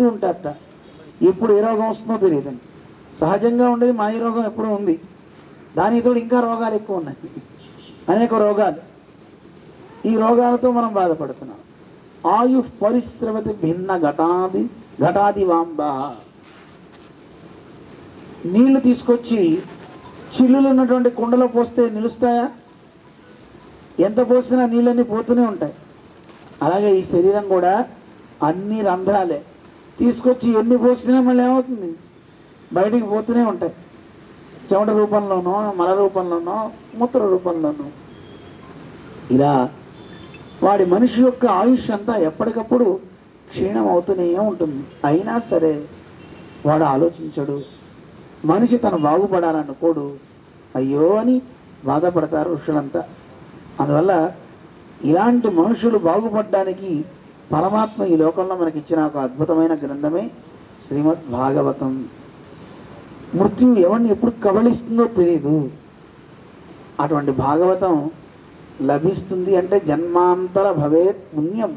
ఉంటారట. ఎప్పుడు ఏ రోగం వస్తుందో తెలియదండి. సహజంగా ఉండేది మాయ రోగం ఎప్పుడూ ఉంది, దానికి తోడు ఇంకా రోగాలు ఎక్కువ ఉన్నాయి, అనేక రోగాలు. ఈ రోగాలతో మనం బాధపడుతున్నాం. ఆయు పరిశ్రమతి భిన్న ఘటాది వాంబ. నీళ్లు తీసుకొచ్చి చిల్లులు ఉన్నటువంటి కుండలో పోస్తే నిలుస్తాయా? ఎంత పోసినా నీళ్ళన్నీ పోతూనే ఉంటాయి. అలాగే ఈ శరీరం కూడా అన్ని రంధ్రాలే, తీసుకొచ్చి ఎన్ని పోసినా మళ్ళీ ఏమవుతుంది? బయటికి పోతూనే ఉంటాయి. చెమట రూపంలోనో, మల రూపంలోనో, మూత్ర రూపంలోనో. ఇలా వాడి మనిషి యొక్క ఆయుష్ అంతా ఎప్పటికప్పుడు క్షీణం అవుతూనే ఉంటుంది. అయినా సరే వాడు ఆలోచించడు. మనిషి తను బాగుపడాలనుకోడు. అయ్యో అని బాధపడతారు ఋషులంతా. అందువల్ల ఇలాంటి మనుషులు బాగుపడడానికి పరమాత్మ ఈ లోకంలో మనకి ఇచ్చిన ఒక అద్భుతమైన గ్రంథమే శ్రీమద్ భాగవతం. మృత్యు ఎవరిని ఎప్పుడు కబళిస్తుందో తెలియదు. అటువంటి భాగవతం లభిస్తుంది అంటే జన్మాంతర భవేత్ పుణ్యం.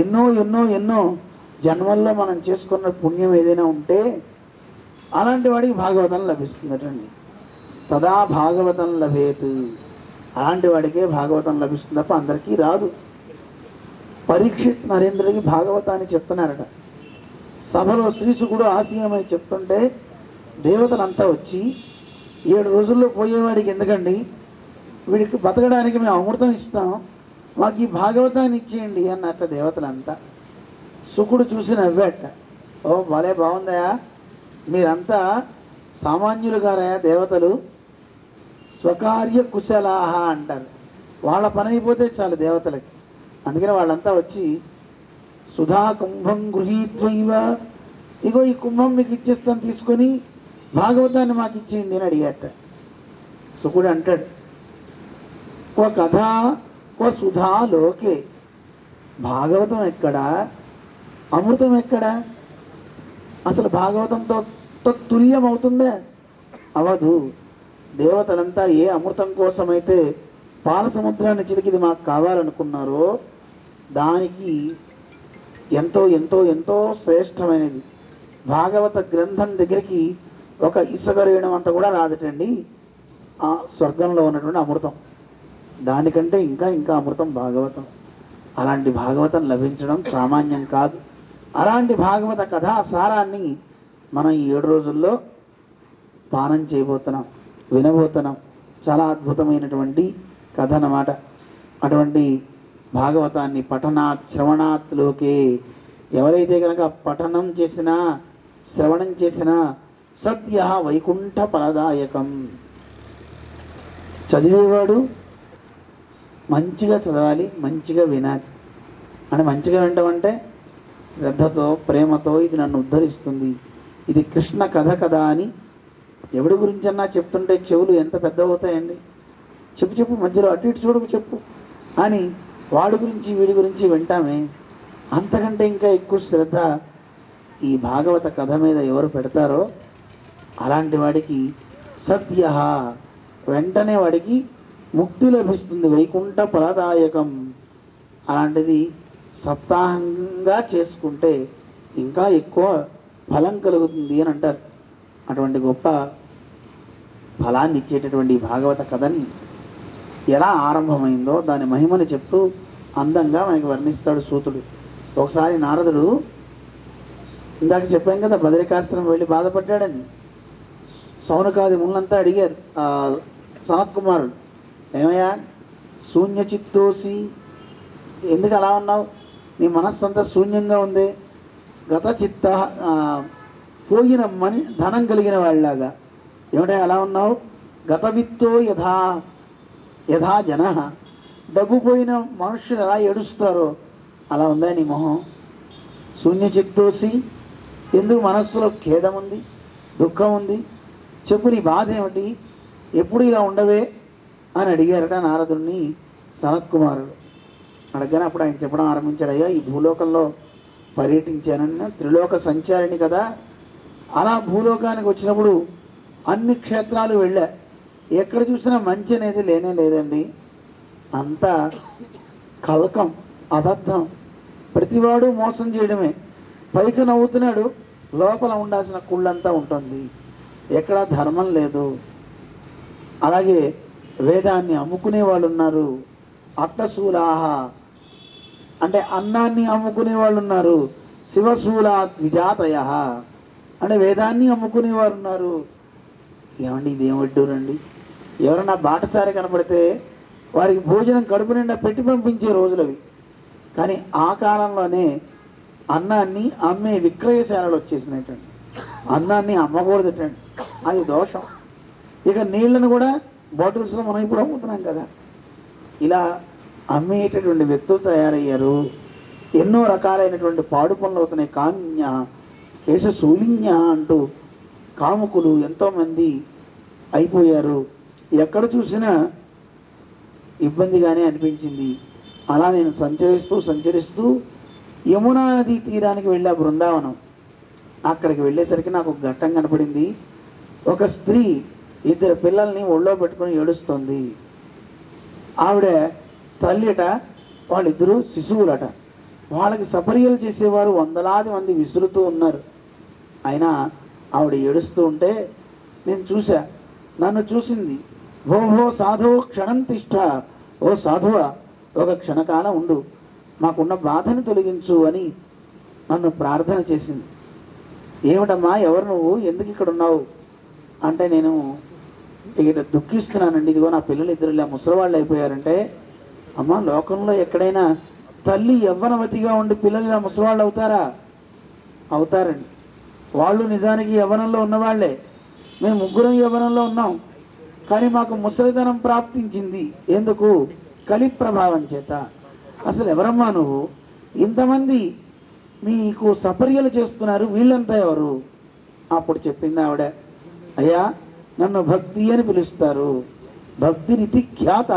ఎన్నో ఎన్నో ఎన్నో జన్మల్లో మనం చేసుకున్న పుణ్యం ఏదైనా ఉంటే అలాంటి వాడికి భాగవతం లభిస్తుందటండి. తదా భాగవతం లభేత్. అలాంటి వాడికే భాగవతం లభిస్తుంది తప్ప అందరికీ రాదు. పరీక్షిత్ నరేంద్రుడికి భాగవతాన్ని చెప్తున్నారట. సభలో శ్రీశుకుడు ఆసీనమై చెప్తుంటే దేవతలంతా వచ్చి 7 రోజుల్లో పోయేవాడికి ఎందుకండి, వీడికి బతకడానికి మేము అమృతం ఇస్తాం, మాకు ఈ భాగవతాన్ని ఇచ్చేయండి అన్నట్ట దేవతలంతా. శుకుడు చూసి నవ్వాట. ఓ భలే బాగుందయా, మీరంతా సామాన్యులు గారయా దేవతలు, స్వకార్య కుశలాహ అంటారు. వాళ్ళ పని అయిపోతే చాలు దేవతలకి. అందుకని వాళ్ళంతా వచ్చి సుధా కుంభం గృహీత్వైవ, ఇగో ఈ కుంభం మీకు ఇచ్చేస్తాను, తీసుకొని భాగవతాన్ని మాకు ఇచ్చేయండి అని అడిగాట. శుకుడు అంటాడు, ఓ కథ ఓ సుధా లోకే, భాగవతం ఎక్కడా, అమృతం ఎక్కడా? అసలు భాగవతంతో తుల్యం అవుతుందే? అవదు. దేవతలంతా ఏ అమృతం కోసమైతే పాల సముద్రాన్ని చిలికిది మాకు కావాలనుకున్నారో దానికి ఎంతో ఎంతో ఎంతో శ్రేష్టమైనది భాగవత గ్రంథం దగ్గరికి ఒక ఇసుక రేణువు అంతా కూడా రాదటండి ఆ స్వర్గంలో ఉన్నటువంటి అమృతం. దానికంటే ఇంకా ఇంకా అమృతం భాగవతం. అలాంటి భాగవతం లభించడం సామాన్యం కాదు. అలాంటి భాగవత కథా సారాన్ని మనం ఈ 7 రోజుల్లో పానం చేయబోతున్నాం, వినబోతున్నాం. చాలా అద్భుతమైనటువంటి కథ అన్నమాట. అటువంటి భాగవతాన్ని పఠనాత్ శ్రవణాత్ లోకే, ఎవరైతే కనుక పఠనం చేసినా శ్రవణం చేసినా సద్య వైకుంఠ ఫలదాయకం. చదివేవాడు మంచిగా చదవాలి, మంచిగా వినాలి. అంటే మంచిగా వింటామంటే శ్రద్ధతో ప్రేమతో ఇది నన్ను ఉద్ధరిస్తుంది, ఇది కృష్ణ కథ కదా అని ఎవడి గురించన్నా చెప్తుంటే చెవులు ఎంత పెద్ద అవుతాయండి. చెప్పు చెప్పు, మధ్యలో అటు ఇటు చూడకు చెప్పు అని వాడి గురించి వీడి గురించి వింటామే. అంతకంటే ఇంకా ఎక్కువ శ్రద్ధ ఈ భాగవత కథ మీద ఎవరు పెడతారో అలాంటి వాడికి సద్య వెంటనే వాడికి ముక్తి లభిస్తుంది, వైకుంఠ ఫలదాయకం. అలాంటిది సప్తాహంగా చేసుకుంటే ఇంకా ఎక్కువ ఫలం కలుగుతుంది అని అంటారు. అటువంటి గొప్ప ఫలాన్ని ఇచ్చేటటువంటి భాగవత కథని ఎలా ఆరంభమైందో దాని మహిమని చెప్తూ అందంగా మనకి వర్ణిస్తాడు సూతుడు. ఒకసారి నారదుడు, ఇందాక చెప్పాం కదా బదరికాశ్రమం వెళ్ళి బాధపడ్డాడని, సౌనకాది మునులంతా అడిగారు సనత్ కుమారుడు, ఏమయ్యా శూన్యచిత్తోసి, ఎందుకు అలా ఉన్నావు, నీ మనస్సు అంతా శూన్యంగా ఉంది, గత చిత్త పోయిన ధనం కలిగిన వాళ్ళలాగా, ఏమిటా అలా ఉన్నావు, గతవిత్తో యథా జన, డబ్బు పోయిన మనుష్యులు ఎలా ఏడుస్తారో అలా ఉందా నీ మొహం, శూన్యచిత్తోసి, ఎందుకు మనస్సులో ఖేదం ఉంది, దుఃఖం ఉంది, చెప్పు నీ బాధ ఏమిటి, ఎప్పుడు ఇలా ఉండవే అని అడిగారట నారదుడిని సనత్ కుమారుడు. అడగగానే అప్పుడు ఆయన చెప్పడం ఆరంభించాడు, అయ్యా ఈ భూలోకంలో పర్యటించానన్న త్రిలోక సంచారిణి కదా, అలా భూలోకానికి వచ్చినప్పుడు అన్ని క్షేత్రాలు వెళ్ళా, ఎక్కడ చూసినా మంచి అనేది లేనే లేదండి, అంతా కల్కం, అబద్ధం, ప్రతివాడు మోసం చేయడమే. పైకి నవ్వుతున్నాడు, లోపల ఉండాల్సిన కుళ్ళంతా ఉంటుంది. ఎక్కడ ధర్మం లేదు. అలాగే వేదాన్ని అమ్ముకునే వాళ్ళు ఉన్నారు. అట్టశూలాహ అంటే అన్నాన్ని అమ్ముకునే వాళ్ళు ఉన్నారు. శివశూలా ద్విజాతయ అంటే వేదాన్ని అమ్ముకునేవారు ఉన్నారు. ఏమండి ఇదేం వడ్డూరండి? ఎవరన్నా బాటసారి కనపడితే వారికి భోజనం కడుపు నిండా పెట్టి పంపించే రోజులవి. కానీ ఆ కాలంలోనే అన్నాన్ని అమ్మే విక్రయశాలలు వచ్చేసినట్టండి. అన్నాన్ని అమ్మకూడదటండి, అది దోషం. ఇక నీళ్లను కూడా బాటిల్స్లో మనం ఇప్పుడు అమ్ముతున్నాం కదా, ఇలా అమ్మేటటువంటి వ్యక్తులు తయారయ్యారు. ఎన్నో రకాలైనటువంటి పాడు పనులు అవుతున్నాయి. కామ్య కేశశూలిన్య అంటూ కాముకులు ఎంతోమంది అయిపోయారు. ఎక్కడ చూసినా ఇబ్బందిగానే అనిపించింది. అలా నేను సంచరిస్తూ యమునా నదీ తీరానికి వెళ్ళా, బృందావనం. అక్కడికి వెళ్ళేసరికి నాకు ఒక ఘట్టం కనపడింది. ఒక స్త్రీ 2 పిల్లల్ని ఒళ్ళో పెట్టుకొని ఏడుస్తుంది. ఆవిడ తల్లిట, వాళ్ళిద్దరూ శిశువులట. వాళ్ళకి సపర్యలు చేసేవారు వందలాది మంది విసురుతూ ఉన్నారు. అయినా ఆవిడ ఏడుస్తూ ఉంటే నేను చూసా. నన్ను చూసింది. భో సాధువు క్షణం తిష్ట, ఓ సాధువ ఒక క్షణకాలం ఉండు, మాకున్న బాధని తొలగించు అని నన్ను ప్రార్థన చేసింది. ఏమిటమ్మా, ఎవరు నువ్వు, ఎందుకు ఇక్కడ ఉన్నావు అంటే, నేను ఇక్కడ దుఃఖిస్తున్నానండి. ఇదిగో నా పిల్లలు 2 ఇలా ముసలివాళ్ళు అయిపోయారంటే. అమ్మ, లోకంలో ఎక్కడైనా తల్లి యవ్వనవతిగా ఉండి పిల్లలు ఇలా ముసలివాళ్ళు అవుతారా? అవుతారండి. వాళ్ళు నిజానికి యవ్వనంలో ఉన్నవాళ్లే. మేము 3 యవ్వనంలో ఉన్నాం, కానీ మాకు ముసలితనం ప్రాప్తించింది. ఎందుకు? కలి ప్రభావం చేత. అసలు ఎవరమ్మా నువ్వు? ఇంతమంది మీకు సపర్యలు చేస్తున్నారు, వీళ్ళంతా ఎవరు? అప్పుడు చెప్పింది ఆవిడ, అయ్యా నన్ను భక్తి అని పిలుస్తారు, భక్తి రీతి ఖ్యాత,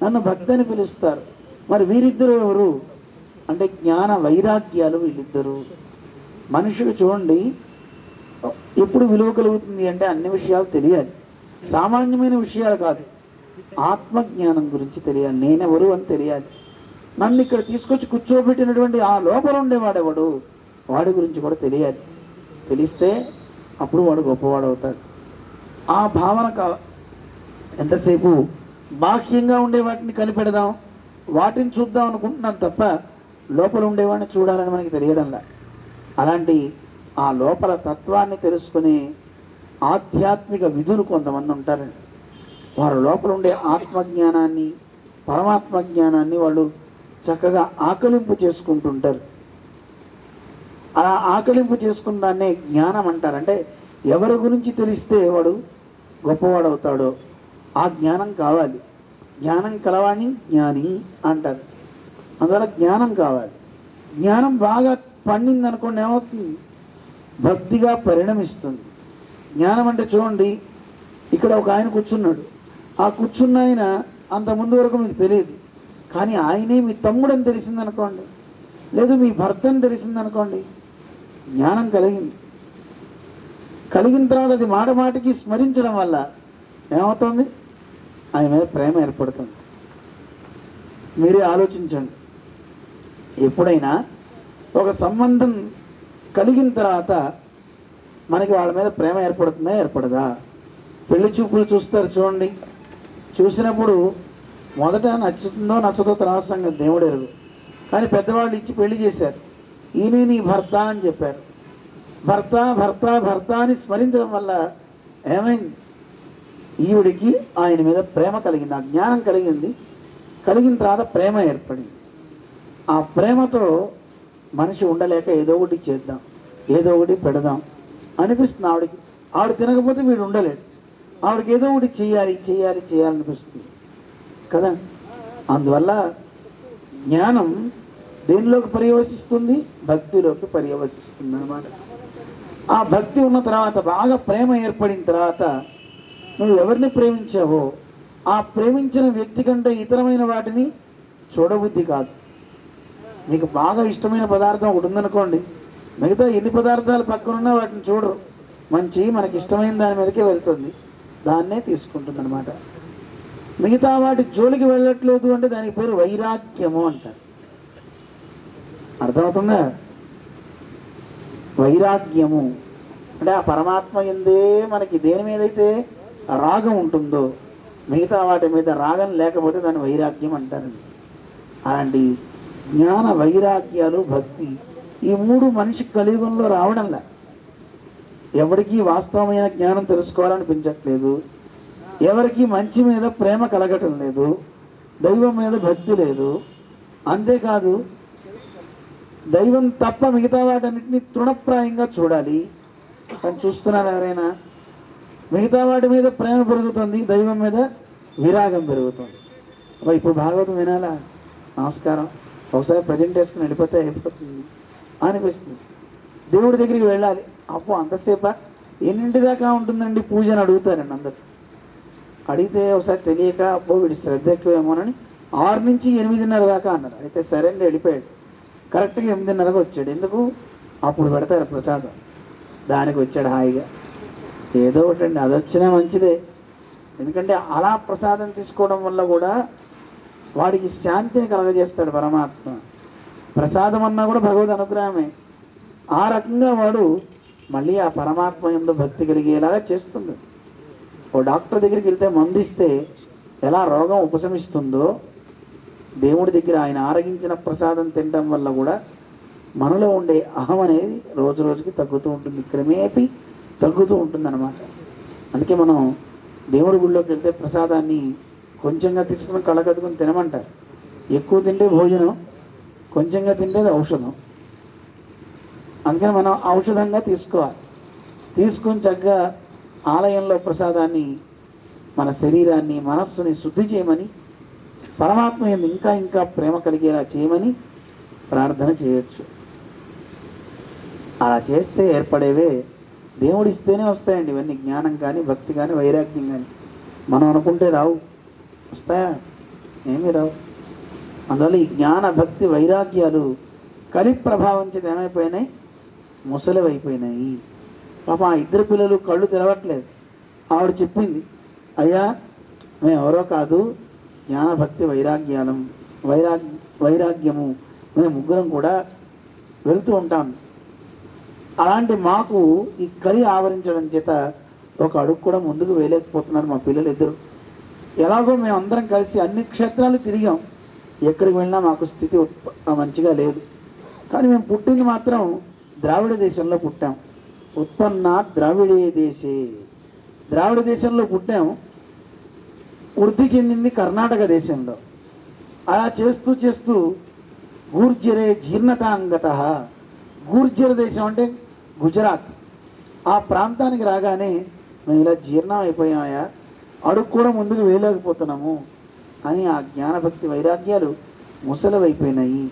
నన్ను భక్తి అని పిలుస్తారు. మరి వీరిద్దరూ ఎవరు అంటే జ్ఞాన వైరాగ్యాలు వీళ్ళిద్దరూ. మనిషికి చూడండి ఎప్పుడు విలువ కలుగుతుంది అంటే అన్ని విషయాలు తెలియాలి, సామాన్యమైన విషయాలు కాదు. ఆత్మజ్ఞానం గురించి తెలియాలి, నేనెవరు అని తెలియాలి. నన్ను ఇక్కడ తీసుకొచ్చి కూర్చోబెట్టినటువంటి ఆ లోపల ఉండేవాడెవడు, వాడి గురించి కూడా తెలియాలి. తెలిస్తే అప్పుడు వాడు గొప్పవాడు అవుతాడు. ఆ భావన ఎంతసేపు బాహ్యంగా ఉండే వాటిని కనిపెడదాం, వాటిని చూద్దాం అనుకుంటున్నాం తప్ప లోపల ఉండేవాడిని చూడాలని మనకి తెలియడంలా. అలాంటి ఆ లోపల తత్వాన్ని తెలుసుకునే ఆధ్యాత్మిక విధులు కొంతమంది ఉంటారండి. వారు లోపల ఉండే ఆత్మజ్ఞానాన్ని, పరమాత్మ జ్ఞానాన్ని వాళ్ళు చక్కగా ఆకలింపు చేసుకుంటుంటారు. అలా ఆకలింపు చేసుకుంటానే జ్ఞానం అంటారు. అంటే ఎవరి గురించి తెలిస్తే వాడు గొప్పవాడు అవుతాడో ఆ జ్ఞానం కావాలి. జ్ఞానం కలవాణి జ్ఞాని అంటారు. అందువల్ల జ్ఞానం కావాలి. జ్ఞానం బాగా పండిందనుకోండి ఏమవుతుంది? భక్తిగా పరిణమిస్తుంది. జ్ఞానం అంటే చూడండి, ఇక్కడ ఒక ఆయన కూర్చున్నాడు. ఆ కూర్చున్న ఆయన అంత ముందు వరకు మీకు తెలియదు, కానీ ఆయనే మీ తమ్ముడని తెలిసిందనుకోండి, లేదు మీ భర్తని తెలిసిందనుకోండి, జ్ఞానం కలిగింది. కలిగిన తర్వాత అది మాట మాటికి స్మరించడం వల్ల ఏమవుతుంది? ఆయన మీద ప్రేమ ఏర్పడుతుంది. మీరే ఆలోచించండి. ఎప్పుడైనా ఒక సంబంధం కలిగిన తర్వాత మనకి వాళ్ళ మీద ప్రేమ ఏర్పడుతుందా, ఏర్పడదా? పెళ్లి చూపులు చూస్తారు చూడండి. చూసినప్పుడు మొదట నచ్చుతుందో నచ్చదో తర్వాత సంగతి దేవుడు ఎరుగు. కానీ పెద్దవాళ్ళు ఇచ్చి పెళ్లి చేశారు. ఈయనే నీ భర్త అని చెప్పారు. భర్త భర్త భర్త అని స్మరించడం వల్ల ఏమైంది? ఈవిడికి ఆయన మీద ప్రేమ కలిగింది, ఆ జ్ఞానం కలిగింది. కలిగిన తర్వాత ప్రేమ ఏర్పడింది. ఆ ప్రేమతో మనిషి ఉండలేక ఏదో ఒకటి చేద్దాం, ఏదో ఒకటి పెడదాం అనిపిస్తుంది ఆవిడకి. ఆవిడ తినకపోతే వీడు ఉండలేడు. ఆవిడకి ఏదో ఒకటి చేయాలి చేయాలి చేయాలనిపిస్తుంది కదా. అందువల్ల జ్ఞానం దేనిలోకి పర్యవసిస్తుంది? భక్తిలోకి పర్యవసిస్తుంది అన్నమాట. ఆ భక్తి ఉన్న తర్వాత, బాగా ప్రేమ ఏర్పడిన తర్వాత నువ్వు ఎవరిని ప్రేమించావో ఆ ప్రేమించిన వ్యక్తి కంటే ఇతరమైన వాటిని చూడబుద్ధి కాదు. మీకు బాగా ఇష్టమైన పదార్థం ఒకటి ఉందనుకోండి, మిగతా ఎన్ని పదార్థాలు పక్కనున్నా వాటిని చూడరు. మంచి మనకి ఇష్టమైన దాని మీదకే వెళ్తుంది, దాన్నే తీసుకుంటుంది అనమాట. మిగతా వాటి జోలికి వెళ్ళట్లేదు అంటే దానికి పేరు వైరాగ్యము అంటారు. అర్థమవుతుందా? వైరాగ్యము అంటే ఆ పరమాత్మ ఎందే మనకి దేని మీదైతే రాగం ఉంటుందో మిగతా వాటి మీద రాగం లేకపోతే దాన్ని వైరాగ్యం అంటారండి. అలాంటి జ్ఞాన వైరాగ్యాలు భక్తి ఈ మూడు మనిషి కలియుగంలో రావడంలా. ఎవరికి వాస్తవమైన జ్ఞానం తెలుసుకోవాలనిపించట్లేదు, ఎవరికి మంచి మీద ప్రేమ కలగటం లేదు, దైవం మీద భక్తి లేదు. అంతేకాదు దైవం తప్ప మిగతా వాటన్నిటిని తృణప్రాయంగా చూడాలి అని చూస్తున్నారు ఎవరైనా? మిగతా వాటి మీద ప్రేమ పెరుగుతుంది, దైవం మీద విరాగం పెరుగుతుంది. ఇప్పుడు భాగవతం వినాలా, నమస్కారం ఒకసారి ప్రజెంట్ వేసుకుని వెళ్ళిపోతే అయిపోతుంది అనిపిస్తుంది. దేవుడి దగ్గరికి వెళ్ళాలి, అప్పు అంతసేపా ఎన్నింటి దాకా ఉంటుందండి పూజ అని అడుగుతారండి అందరు. అడిగితే ఒకసారి తెలియక అబ్బో వీడి శ్రద్ధ ఎక్కువేమోనని 6 నుంచి 8:30 దాకా అన్నారు. అయితే సరే అండి వెళ్ళిపోయాడు. కరెక్ట్గా 8:30కు వచ్చాడు. ఎందుకు? అప్పుడు పెడతారు ప్రసాదం, దానికి వచ్చాడు హాయిగా. ఏదో ఒకటండి, అది వచ్చినా మంచిదే. ఎందుకంటే అలా ప్రసాదం తీసుకోవడం వల్ల కూడా వాడికి శాంతిని కలగజేస్తాడు పరమాత్మ. ప్రసాదం అన్నా కూడా భగవద్ అనుగ్రహమే. ఆ రకంగా వాడు మళ్ళీ ఆ పరమాత్మ యందు భక్తి కలిగేలాగా చేస్తుంది. ఓ డాక్టర్ దగ్గరికి వెళ్తే మందు ఇస్తే ఎలా రోగం ఉపశమిస్తుందో, దేవుడి దగ్గర ఆయన ఆరగించిన ప్రసాదం తినడం వల్ల కూడా మనలో ఉండే అహం అనేది రోజు రోజుకి తగ్గుతూ ఉంటుంది, క్రమేపీ తగ్గుతూ ఉంటుందన్నమాట. అందుకే మనం దేవుడి గుళ్ళోకి వెళ్తే ప్రసాదాన్ని కొంచెంగా తీసుకుని కళ్ళకద్దుకుని తినమంటారు. ఎక్కువ తింటే భోజనం, కొంచెంగా తింటేది ఔషధం. అందుకని మనం ఔషధంగా తీసుకోవాలి. తీసుకుని చక్కగా ఆలయంలో ప్రసాదాన్ని మన శరీరాన్ని మనస్సుని శుద్ధి చేయమని, పరమాత్మ ఇంకా ఇంకా ప్రేమ కలిగేలా చేయమని ప్రార్థన చేయొచ్చు. అలా చేస్తే ఏర్పడేవే దేవుడు ఇస్తేనే వస్తాయండి ఇవన్నీ. జ్ఞానం కానీ భక్తి కానీ వైరాగ్యం కానీ మనం అనుకుంటే రావు. వస్తాయా? ఏమీ రావు. అందువల్ల ఈ జ్ఞాన భక్తి వైరాగ్యాలు కలి ప్రభావం చేత ఏమైపోయినాయి? ముసలివైపోయినాయి. పాప ఆ 2 పిల్లలు కళ్ళు తెరవట్లేదు. ఆవిడ చెప్పింది, అయ్యా మేము ఎవరో కాదు, జ్ఞానభక్తి వైరాగ్యము మేము ముగ్గురం కూడా వెళ్తూ ఉంటాం. అలాంటి మాకు ఈ కలి ఆవరించడం చేత ఒక అడుగు కూడా ముందుకు వేయలేకపోతున్నారు మా పిల్లలు ఇద్దరు. ఎలాగో మేమందరం కలిసి అన్ని క్షేత్రాలు తిరిగాం, ఎక్కడికి వెళ్ళినా మాకు స్థితి మంచిగా లేదు. కానీ మేము పుట్టింది మాత్రం ద్రావిడ దేశంలో పుట్టాం. ఉత్పన్న ద్రావిడే దేశే, ద్రావిడ దేశంలో పుట్టాం. వృద్ధి చెందింది కర్ణాటక దేశంలో. అలా చేస్తూ చేస్తూ గూర్జరే జీర్ణతాంగత, గూర్జర దేశం అంటే గుజరాత్, ఆ ప్రాంతానికి రాగానే మేము ఇలా జీర్ణం అయిపోయామయా, అడుగు కూడా ముందుకు వేయలేకపోతున్నాము అని ఆ జ్ఞానభక్తి వైరాగ్యాలు ముసలివైపోయినాయి.